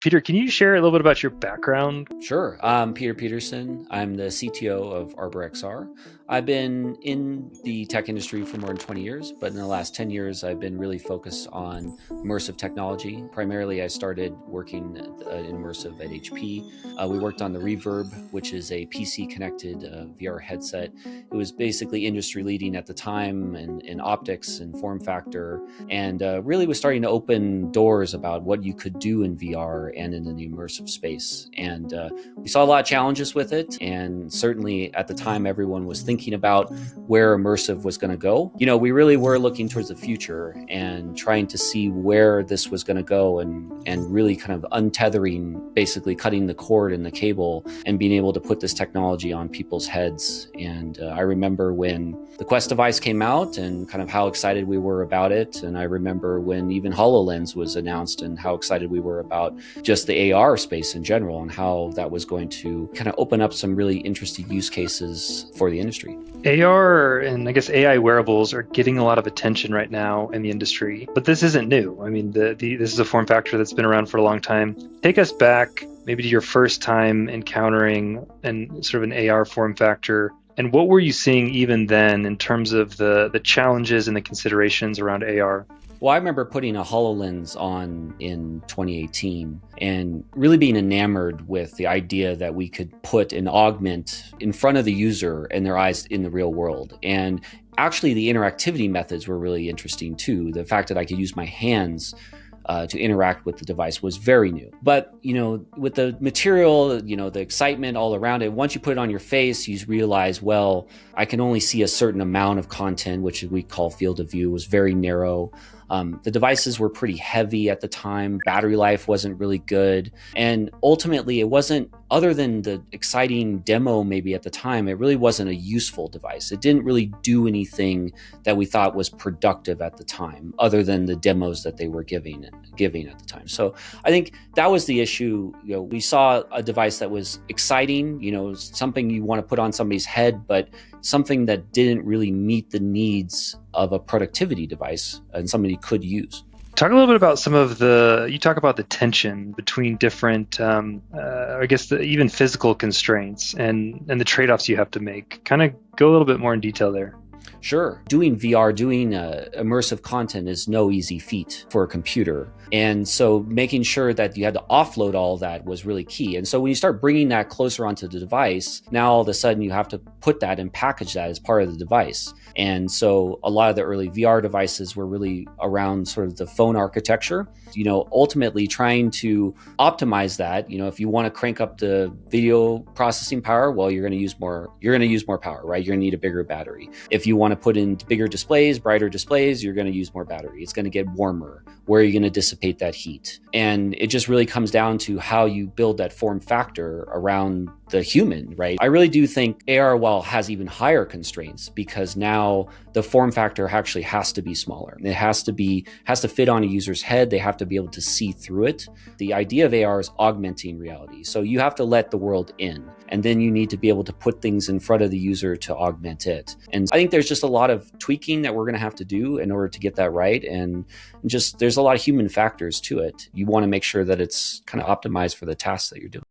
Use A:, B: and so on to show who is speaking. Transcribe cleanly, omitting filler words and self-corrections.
A: Peter, can you share a little bit about your background?
B: Sure. I'm Peter Peterson. I'm the CTO of ArborXR. I've been in the tech industry for more than 20 years, but in the last 10 years, I've been really focused on immersive technology. Primarily, I started working in immersive at HP. We worked on the Reverb, which is a PC-connected VR headset. It was basically industry leading at the time in optics and form factor, and really was starting to open doors about what you could do in VR and in the immersive space. And we saw a lot of challenges with it. And certainly at the time, everyone was thinking about where immersive was going to go. You know, we really were looking towards the future and trying to see where this was going to go and really kind of untethering, basically cutting the cord and the cable and being able to put this technology on people's heads. And I remember when the Quest device came out and kind of how excited we were about it. And I remember when even HoloLens was announced and how excited we were about just the AR space in general and how that was going to kind of open up some really interesting use cases for the industry.
A: AR and I guess AI wearables are getting a lot of attention right now in the industry, but this isn't new. I mean, this is a form factor that's been around for a long time. Take us back maybe to your first time encountering sort of an AR form factor. And what were you seeing even then in terms of the challenges and the considerations around AR?
B: Well, I remember putting a HoloLens on in 2018 and really being enamored with the idea that we could put an augment in front of the user and their eyes in the real world. And actually, the interactivity methods were really interesting too. The fact that I could use my hands to interact with the device was very new. But, you know, with the material, you know, the excitement all around it, once you put it on your face, you realize, well, I can only see a certain amount of content, which we call field of view, was very narrow. The devices were pretty heavy at the time. Battery life wasn't really good. And ultimately, it wasn't, other than the exciting demo maybe at the time, it really wasn't a useful device. It didn't really do anything that we thought was productive at the time, other than the demos that they were giving at the time. So I think that was the issue. You know, we saw a device that was exciting, you know, something you want to put on somebody's head, but something that didn't really meet the needs of a productivity device and somebody could use.
A: Talk a little bit about you talk about the tension between different, I guess, even physical constraints and the trade-offs you have to make. Kind of go a little bit more in detail there.
B: Sure. Doing VR, doing immersive content is no easy feat for a computer. And so making sure that you had to offload all that was really key. And so when you start bringing that closer onto the device, now all of a sudden you have to put that and package that as part of the device. And so a lot of the early VR devices were really around sort of the phone architecture, you know, ultimately trying to optimize that. You know, if you want to crank up the video processing power, well, you're going to use more power, right? You're going to need a bigger battery. If you want to put in bigger displays, brighter displays, you're going to use more battery. It's going to get warmer. Where are you going to dissipate that heat? And it just really comes down to how you build that form factor around the human, right? I really do think AR, while has even higher constraints, because now the form factor actually has to be smaller. It has to fit on a user's head. They have to be able to see through it. The idea of AR is augmenting reality. So you have to let the world in, and then you need to be able to put things in front of the user to augment it. And I think there's just a lot of tweaking that we're going to have to do in order to get that right. And just there's a lot of human factors to it. You want to make sure that it's kind of optimized for the tasks that you're doing.